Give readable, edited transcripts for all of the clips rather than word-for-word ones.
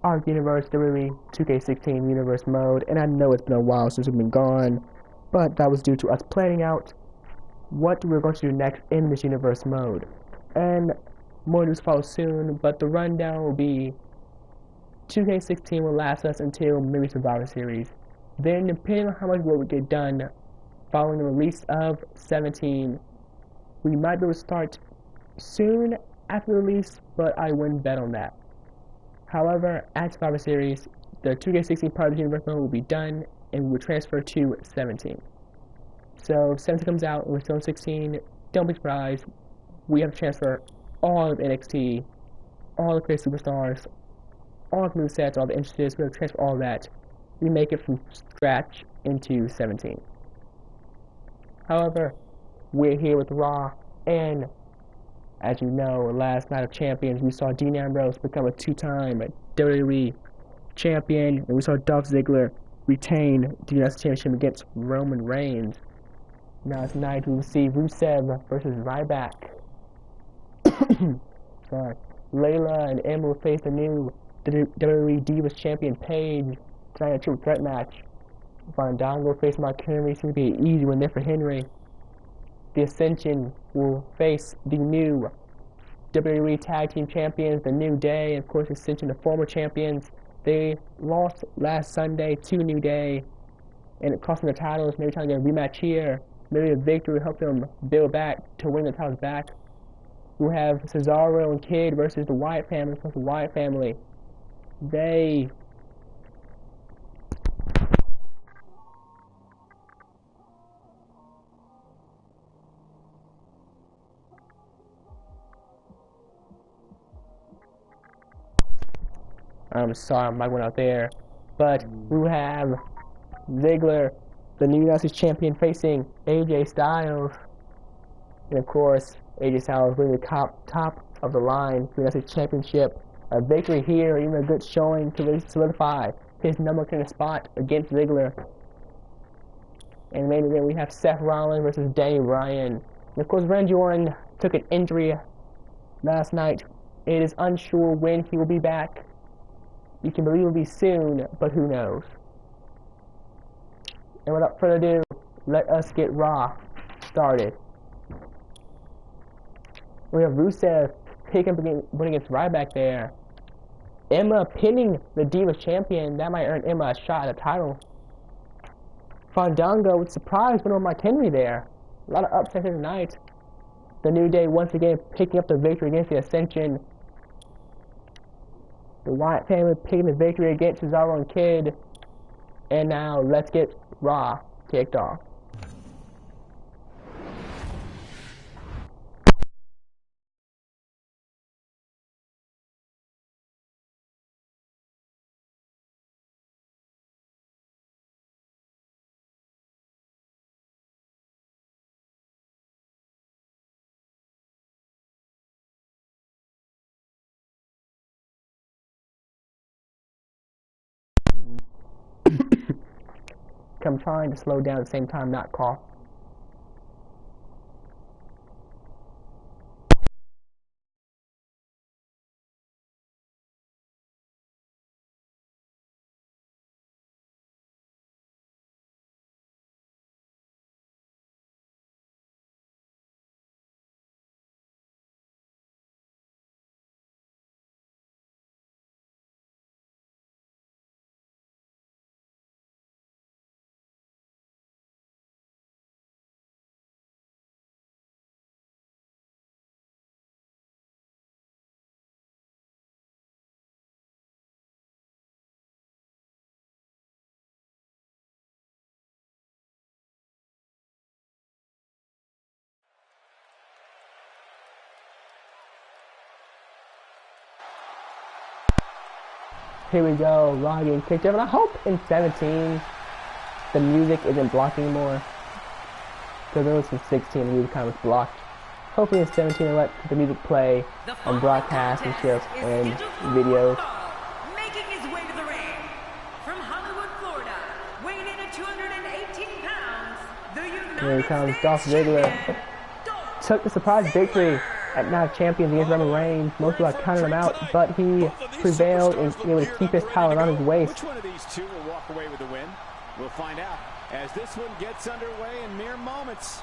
Arc Universe WWE 2K16 Universe mode, and I know it's been a while since we've been gone, but that was due to us planning out what we're going to do next in this universe mode. And more news follow soon, but the rundown will be 2K16 will last us until maybe Survivor Series. Then, depending on how much work we get done following the release of 17, we might be able to start soon after the release, but I wouldn't bet on that. However, at Survivor Series, the 2K16 part of the universe mode will be done, and we will transfer to 17. So, if 17 comes out and we're still in 16, don't be surprised. We have to transfer all of NXT, all the crazy superstars, all the movesets, all the entrances. We have to transfer all that. We make it from scratch into 17. However, we're here with Raw, and as you know, last night of Champions, we saw Dean Ambrose become a two-time WWE champion, and we saw Dolph Ziggler retain the United States Championship against Roman Reigns. Now tonight we will see Rusev versus Ryback. Sorry. Layla and Emma will face the new WWE Divas Champion Paige tonight in a triple threat match. Fandango will face Mark Henry. Seems to be an easy one there for Henry. The Ascension will face the new WWE Tag Team Champions, The New Day, and of course Ascension, the former champions. They lost last Sunday to New Day, and it cost them the titles. Maybe trying to get a rematch here. Maybe a victory will help them build back to win the titles back. We'll have Cesaro and Kid versus the Wyatt family. Of course, the Wyatt family, they I'm sorry, my mic went out there. But we will have Ziggler, the new United States Champion, facing AJ Styles. And of course, AJ Styles really the top of the line for the United States Championship. A victory here, even a good showing to really solidify his number 10 spot against Ziggler. And maybe then we have Seth Rollins versus Daniel Bryan. And of course, Randy Orton took an injury last night. It is unsure when he will be back. You can believe it will be soon, but who knows? And without further ado, let us get Raw started. We have Rusev picking up against Ryback there. Emma pinning the Divas Champion. That might earn Emma a shot at the title. Fandango with surprise win on Mark Henry there. A lot of upsets here tonight. The New Day once again picking up the victory against the Ascension. The Wyatt family picking the victory against Cesaro and Kid. And now let's get Raw kicked off. I'm trying to slow down at the same time, not cough. Here we go, Raw getting kicked off, and I hope in 17 the music isn't blocked anymore. Because it was in 16 the music kind of was blocked. Hopefully in 17 they'll let the music play on broadcast and share and videos. Making his way to the ring from Hollywood, Florida, weighing in at 218 pounds, the United Here comes States Dolph Ziggler. Champion, Took the surprise victory at Night of Champions against Roman Reigns. Most people are counting him out, but he prevailed and be able to keep his power on his waist. Which one of these two will walk away with the win? We'll find out as this one gets underway in mere moments.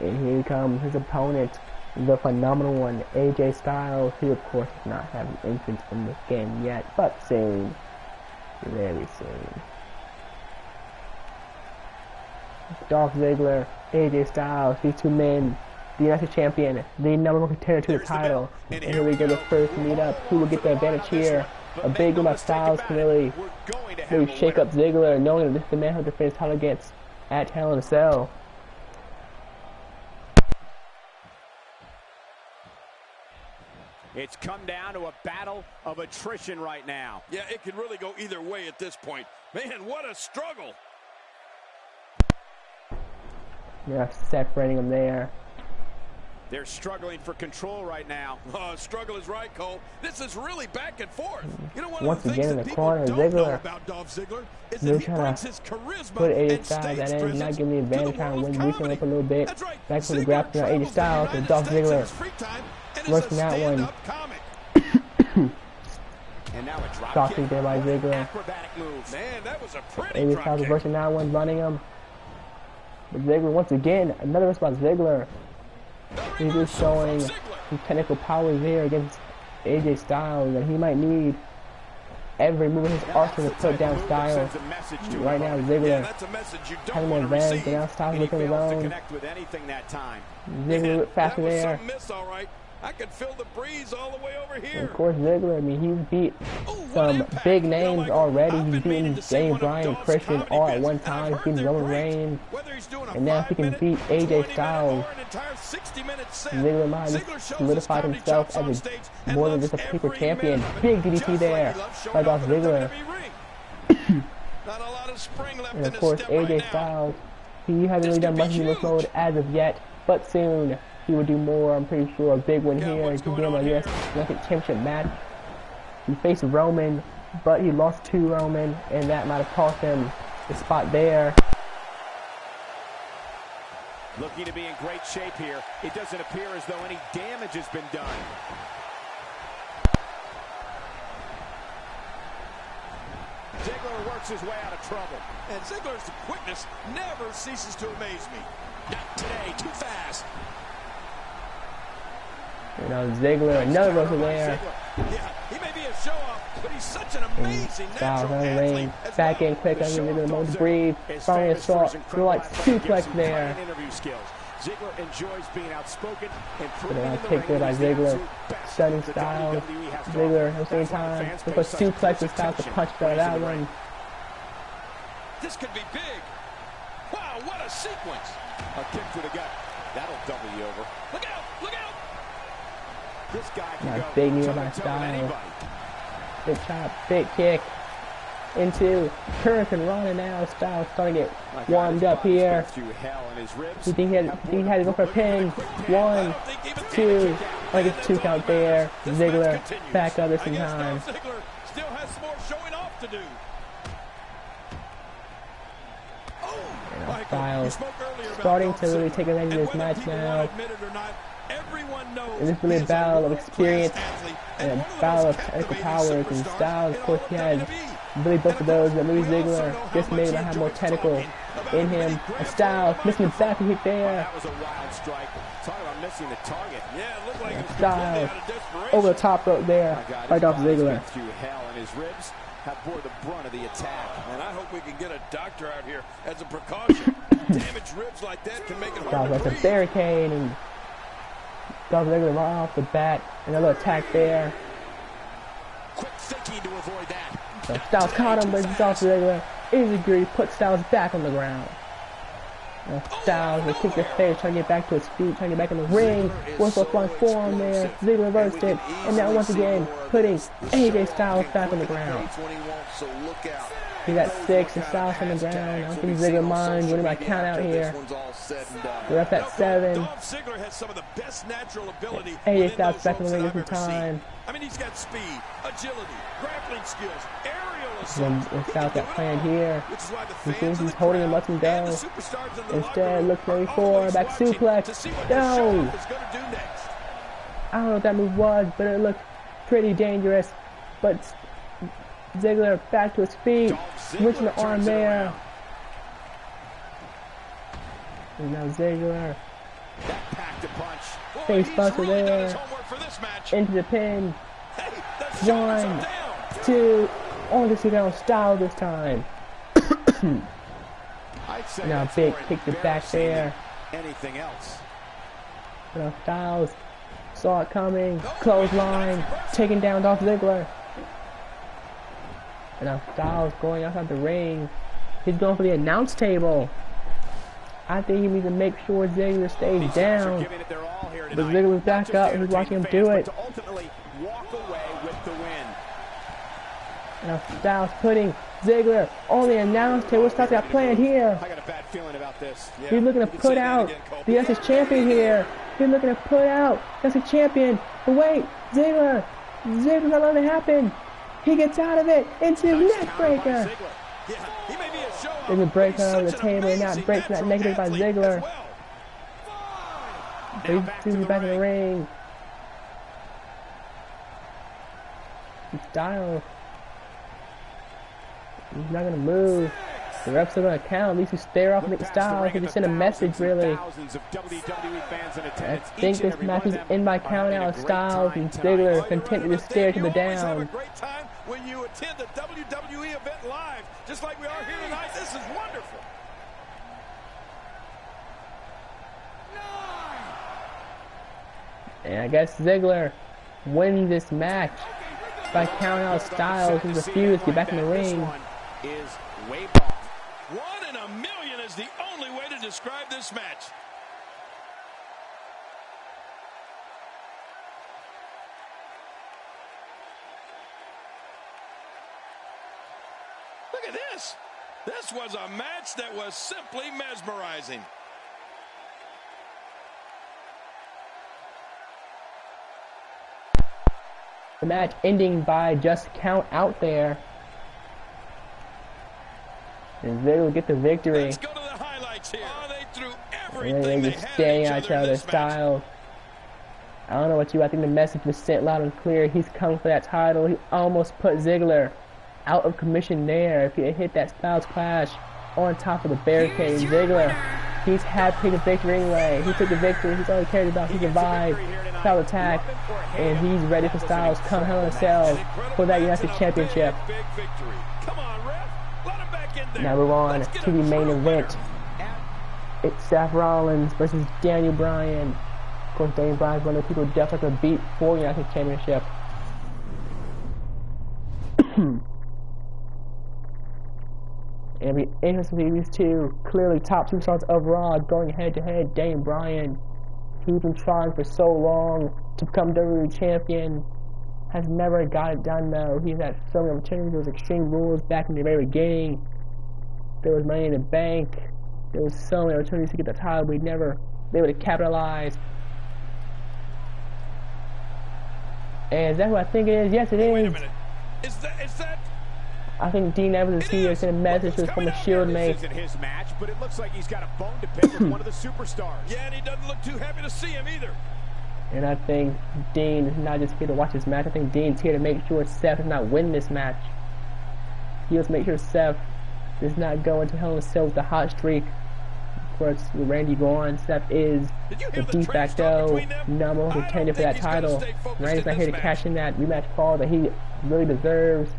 And here comes his opponent, the phenomenal one, AJ Styles, who of course does not have an entrance in this game yet, but soon. Very soon. Dolph Ziggler, AJ Styles, these two men, the United Champion, the #1 contender to the title. And here we go, the first meet-up. Who will get the advantage here? A big one by Styles can really shake up Ziggler, knowing that this is the man who defends title against at Hell in a Cell. It's come down to a battle of attrition right now. Yeah, it could really go either way at this point. Man, what a struggle. Yeah, separating them there. They're struggling for control right now. Struggle is right, Cole. This is really back and forth. You know, one Once of the again things in that the people corner, don't know Ziggler. about Dolph Ziggler is They're that he trying brings to his charisma put AJ and Styles stage at end, not presence giving the to advantage, the trying to world of loosen him comedy. up a little bit. That's right. Back to the Ziggler grab now, AJ travels Styles to and the Dolph United States in Ziggler. his free time and is Working a that one. stand-up comic. And now a drop Shocking kick. there by Ziggler. Acrobatic move. Man, that was a pretty AJ drop Styles kick. reversing that one, running him. But Ziggler once again, another response by Ziggler. He's just showing some technical power there against AJ Styles that he might need every move in his arsenal to put down Styles. Right now, Yeah, Ziggler that's a message you don't having want an to advantage, receive. and now Styles And he within his fails to own. connect with anything that time. Ziggler a bit faster that was there. some miss, all right. I could feel the breeze all the way over And here. of course, Ziggler, I mean, he's beat Ooh, what some impact. big You know, names Michael, already. I've He's been meaning beaten to see Daniel one of Bryan, Dolph's Christian comedy all at bits, one and I've time. He's heard beating they're Roman great. Reigns. Whether he's doing a And now if he can 5-minute, beat AJ 20-minute, Styles, or an entire 60-minute set, Ziggler might Ziggler have shows his solidified comedy himself chops on as stage a and more than loves just a paper every champion. minute of it, Big DDT just like there he loves showing by off Dolph in the Ziggler. WWE ring. Not a lot of spring left And in of course, his step right AJ now. Styles, he hasn't really done much in this mode as of yet, but soon he will do more. I'm pretty sure a big win Yeah, here. He what's can going get him a on US Championship match. He faced Roman, but he lost to Roman, and that might have cost him the spot there. Looking to be in great shape here. It doesn't appear as though any damage has been done. Ziggler works his way out of trouble. And Ziggler's quickness never ceases to amaze me. Not today, too fast. You know, Ziggler, another wrestler there. Yeah, he may be a show-off, but he's such an amazing Styles natural on the athlete ring, as back well. in quick, The I show think they're of going to Dolph breathe. Ziggler is Following a famous for his feel like incredible suplex athletic there. and interview skills. Ziggler enjoys being outspoken and But proving now in the kicked there ring by that he's the Ziggler. absolute best Stunning the Styles. WWE has to Ziggler offer. at the same That's why the time. fans Look pay at such suplex close with Styles to attention punch when out he's in that the one. ring. This could be big. Wow, what a sequence. A kick to the gut. That'll double you over. Look out, look out. This guy can Nice go big knee by toe-to-toe with Styles. anybody. Big chop, big kick into Hurricane Rana now. Styles starting to get warmed up here. Through hell in his ribs. You think he had to go for a pin? 1, 2. I think it's 2 count there. Ziggler back up this in time. Ziggler still has some more showing off to do. And Styles starting to really take advantage of this match now. And this is really a battle of experience and a battle of technical powers. And Styles, of course, he has really both of those, but maybe Ziggler just maybe have more technical in him. And Styles missing the back kick there. That was a wild strike. Talk about missing the target. Yeah, it looked like it was Styles completely out of desperation. over the top rope there by Dolph Ziggler. Through hell and his ribs have bore the brunt of the attack. And I hope we can get a doctor out here as a precaution. Damaged ribs like that can make it hard Styles to has a breathe. barricade and Dolph Ziggler right off the bat. Another attack there. Quick thinking to avoid that. So Styles caught him, but Dolph Ziggler easy agree, put Styles back on the ground. Now Styles will kick the face, trying to get back to his feet, trying to get back in the ring. What's a flying forearm there? Ziggler reversed it, and now once again putting AJ Styles back on the ground. When he wants, so look out. He got 6 and Styles on the ground. I don't think Ziggler minds winning my count out here. We're up at 7. Dolph Ziggler has some of the best natural ability. AJ Styles back in the ring this time. I mean, he's got speed, agility, grappling skills, aerial When Styles got planned here, he seems he's holding him up and down. Instead, looks maybe for back suplex. No! I don't know what that move was, but it looked pretty dangerous. But Ziggler back to his feet, switching the arm there. And now Ziggler. Face buster there. Into the pin. 1, 2. Only to see down Styles this time. Now big kick to back there. Anything else? Now Styles saw it coming. Clothesline. Taking down Dolph Ziggler. And now Styles going outside the ring. He's going for the announce table. I think he needs to make sure Ziggler stays down. But Ziggler's back up and he's watching him do it. Now Styles putting Ziggler on the announce table. What's that planned here? I got a bad feeling about this. He's looking to put out the U.S. champion here. He's looking to put out as a champion. But wait, Ziggler's not letting it happen. He gets out of it into the neck breaker. There's a break on the table and that breaks that neck by Ziggler. He's back in the ring. Styles. He's not gonna move. The refs are gonna count. At least you stare off and make the Styles. If you send a message, really. I think this match is in my count out. Styles and Ziggler continue to stare to the down. When you attend a WWE event live, just like we are here tonight, this is wonderful. And I guess Ziggler wins this match by counting out Styles and refused to get back in the ring. Is way off. 1 in a million is the only way to describe this match. Look at this. This was a match that was simply mesmerizing. The match ending by just count out there. And Ziggler will get the victory. Let's go to the highlights here. Oh, they threw And everything they're they just had staring at at each other. Styles. I don't know what you. I think the message was sent loud and clear. He's coming for that title. He almost put Ziggler out of commission there. If he had hit that Styles clash on top of the barricade, Ziggler, he's had to take the victory anyway. He took the victory. He's all he cared about. He survived Styles attack, and he's ready for Styles come Hell in a Cell for that United Championship. Now we're on to the main event. It's Seth Rollins versus Daniel Bryan. Of course, Daniel Bryan's one of the people definitely to beat for the United Championship. It'll be interesting to see these two clearly top superstars of Raw going head to head. Daniel Bryan, who's been trying for so long to become WWE champion, has never got it done though. He's had so many opportunities. There was Extreme Rules back in the very beginning. There was Money in the Bank. There was so many opportunities to get the title, but he never been able to capitalize. And is that who I think it is? Yes, it is. Wait a minute. Is that? I think Dean Evans is here sending a message to his former Shield mate. This isn't his match, but it looks like he's got a bone to pick with one of the superstars. Yeah, and he doesn't look too happy to see him either. And I think Dean is not just here to watch this match. I think Dean's here to make sure Seth does not win this match. He wants to make sure Seth does not go into Hell in a Cell with the hot streak. Of course, with Randy gone, Seth is the de facto number one contender for that title. Randy's not here to cash in that rematch call that he really deserves.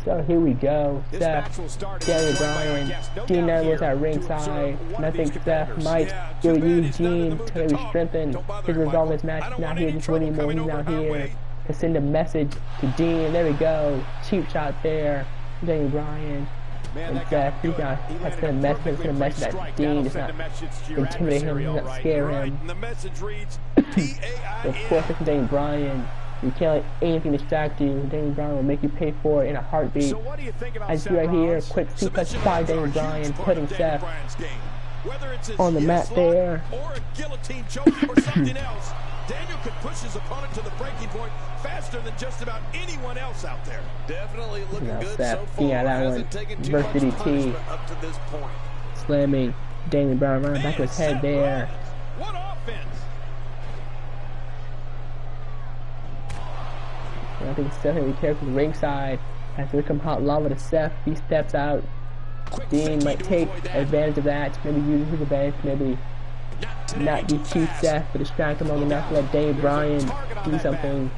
So here we go. Seth, Daniel Bryan, Dean Evans at ringside, and I think Seth might be able to use Dean to maybe strengthen his resolve in this match. He's not here just winning more, he's out here to send a message to Dean. There we go. Cheap shot there. Daniel Bryan. And Seth, he's not has sent a message that Dean does not intimidate him, does not scare him. So of course, it's Daniel Bryan. You can't let anything distract you. Daniel Bryan will make you pay for it in a heartbeat. So what do you think about As you Seth right here, Rollins? quick suplex by Daniel Bryan, putting Seth Whether it's his on the mat there. Or a guillotine choke or something else, Daniel could push his opponent to the breaking point faster than just about anyone else out there. Definitely looking good Seth, so far. yeah, that Hasn't one. taken too Versus much DDT. punishment up to this point. Slamming Daniel Bryan right back to his head there. What offense? And I think Seth will be careful to the ringside. As they come hot lava to Seth, he steps out. Dean might take advantage of that, maybe use his advantage, maybe not defeat Seth, but distract him long enough to let Daniel Bryan do something.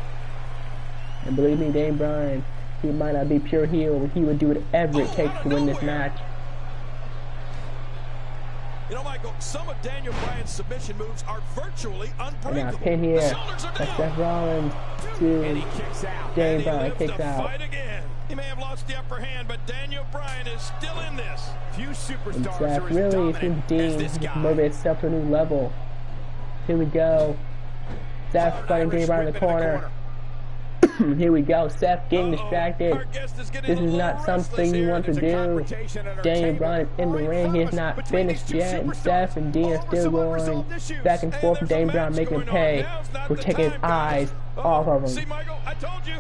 And believe me, Daniel Bryan, he might not be pure heel, but he would do whatever it takes to win this match. You know, Michael, some of Daniel Bryan's submission moves are virtually unbreakable. And now pin here. That's Seth Rollins to Daniel Bryan kicks out. He may have lost the upper hand, but Daniel Bryan is still in this. Few And superstars Seth are as really dominant seems as Dean this has guy. motivated Seth to a new level. Here we go. Seth fighting Daniel Bryan in the corner. Here we go. Seth getting distracted. This is not something you want to do. Daniel Bryan is in the ring. He is not finished yet. And Seth and Dean are still going back and forth. And Daniel Bryan making him pay for taking his eyes off of him. See, Michael, I told you.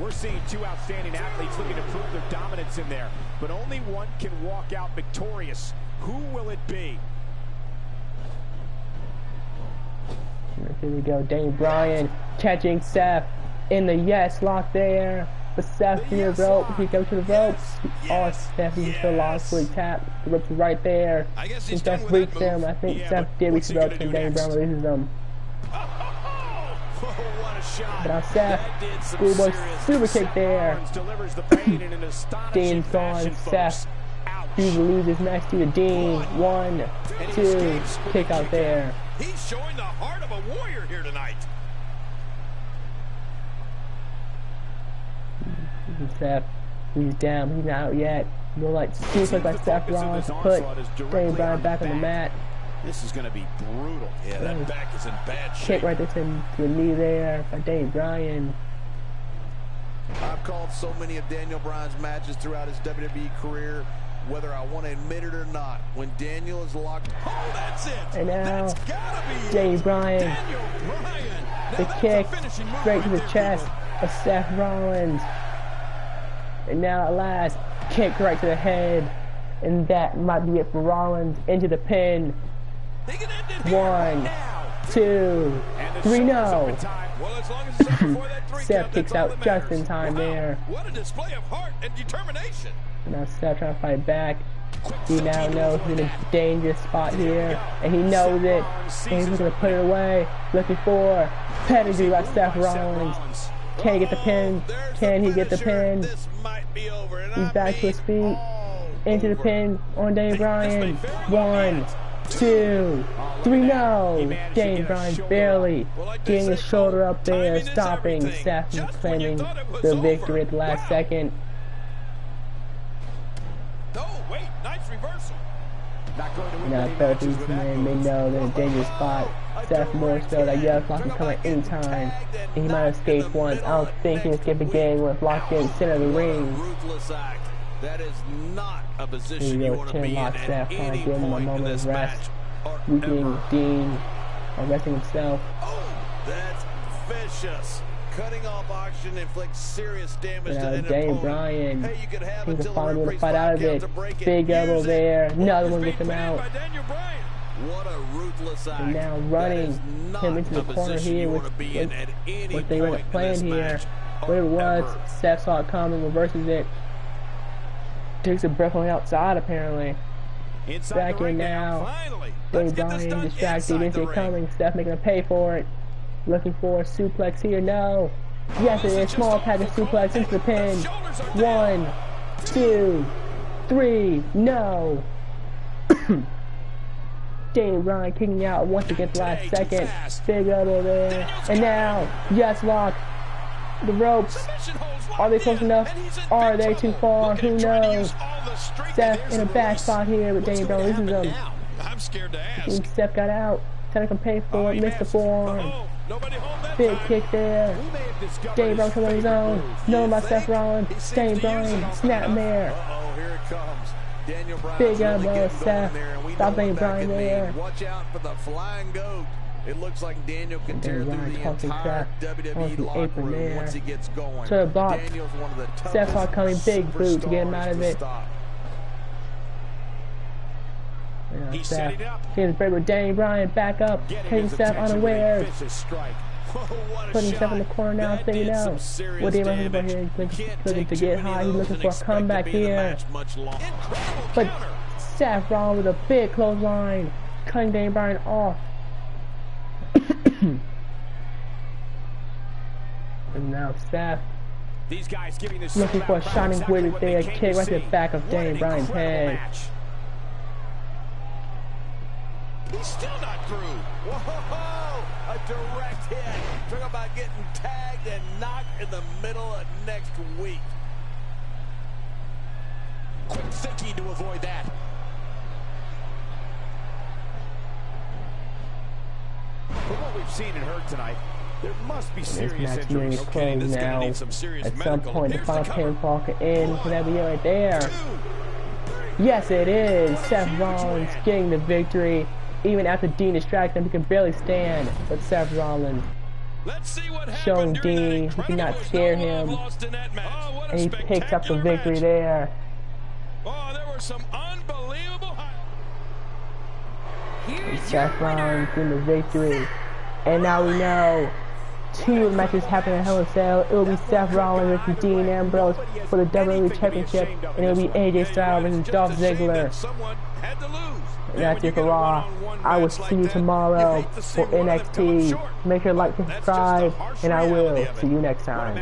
We're seeing two outstanding athletes looking to prove their dominance in there, but only one can walk out victorious. Who will it be? Here we go. Daniel Bryan catching Seth in the yes lock there. But Seth near the rope. He goes to the ropes. Oh, Seth, he's still lost. So he tapped. The ropes are right there. And Seth reached him. I think Seth did reach the ropes and Daniel Bryan releases them. But now Seth, schoolboy super kick there. Dean's gone. Seth usually loses match to Dean. 1, 2, kick out there. He's showing the heart of a warrior here tonight. Seth, he's down. He's not out yet. No like suplex by Seth Rollins to put Daniel Bryan back on the mat. This is going to be brutal. Yeah, that back is in bad shape. Kick right there to the knee there by Daniel Bryan. I've called so many of Daniel Bryan's matches throughout his WWE career, whether I want to admit it or not. When Daniel is locked, oh, that's it. And now, that's gotta be Daniel Bryan, Daniel Bryan. the kick straight to the chest of Seth Rollins. And now at last, kick right to the head. And that might be it for Rollins into the pin. 1, 2, 3, no. Well, as long as it's up before that 3 Seth count, kicks that's all out that just matters. in time there. What a display of heart and determination. Now Seth trying to fight back. He now knows he's in a dangerous spot here, and he knows it. And he's looking to put it away, looking for pedigree by Seth Rollins. Can he get the pin? Can he get the pin? This might be over. And He's I back to mean his feet. all Into the over. pin on Daniel Bryan. 1, 2, 3, no. Daniel Bryan barely getting his shoulder up there, stopping Seth from claiming the victory at the last second. Oh, wait, nice reversal. Not going to win Now many both matches these with that men may move. know they're in a dangerous spot. Seth more so that yes, lock can come at any time. And he might have escaped once. I don't think he escaped again when it's locked in center of the ring. ruthless act. That is not a Here position we you go, want to chin be in lock at Seth, trying to any give him a point in moment this of rest. match. Or Weakening ever. Dean, arresting himself. Oh, that's vicious. Cutting off oxygen inflicts serious damage to an Daniel opponent. Bryan, Hey, you could have he's until a fine the one to referee's fight out of 5 count it. to break it. Big elbow Use it. there, another one Being gets him pinned out. by Daniel Bryan. What a ruthless act. And now That running is not him into the a corner position here you with want to be in at any what they were point in playing this here. match, What it or was, ever. Seth saw it coming, reverses it. Takes a breath on the outside apparently. Inside Back the in ring now. Finally. Daniel Let's get this Bryan done distracted, inside didn't see the it ring. coming. Seth making him pay for it. Looking for a suplex here, no. Yes it is, small package suplex into the pin. 1, 2, 3, no. Daniel Bryan kicking out once again the last second. Big elbow there. And now, yes lock. the ropes. Are they close enough? Are they too far? Who knows? Seth in a back spot here with Daniel Bryan loses him. I'm scared to ask. Seth got out. Technical pay for it. Missed the forearm. Big kick there. Daniel Bryan coming on his own. Known by Seth Rollins. Daniel Bryan. Snapmare. Here it comes. Daniel Bryan. Big elbow, Seth. Stop Daniel Bryan there. Watch out for the flying goat. It looks like Daniel can tear through the entire WWE locker room once he gets going. To the block. Daniel's one of the toughest Seth Rollins coming, big boot to get him out of it. He's setting up. Here's break with Daniel Bryan back up. Taking Seth unawares. Putting Seth in the corner now, thinking out. What Daniel Bryan looking for here? Looking to get high. He's looking for a comeback here. But Seth Rollins with a big clothesline. Cutting Daniel Bryan off. And now Seth looking for a shining wizard there, kick right to the back of Daniel Bryan's head. He's still not through. Whoa! A direct hit. Talk about getting tagged and knocked in the middle of next week. Quick thinking to avoid that. From what we've seen and heard tonight, there must be serious injuries. Okay, this now. Need some serious at some point, the final pinfall can end. Could that be it right there? Yes, it is. Seth Rollins getting the victory. Even after Dean distracted him, he can barely stand. But Seth Rollins showing Dean he cannot scare him. And he picks up the victory there. Oh, there were some unbelievable. Seth Rollins getting the victory. And now we know 2 matches happen in Hell in a Cell. It will be Seth Rollins versus Dean Ambrose for the WWE Championship. And it will be AJ Styles versus Dolph Ziggler. And that's it for Raw. I will see you tomorrow for NXT. Make sure to like and subscribe. And I will see you next time.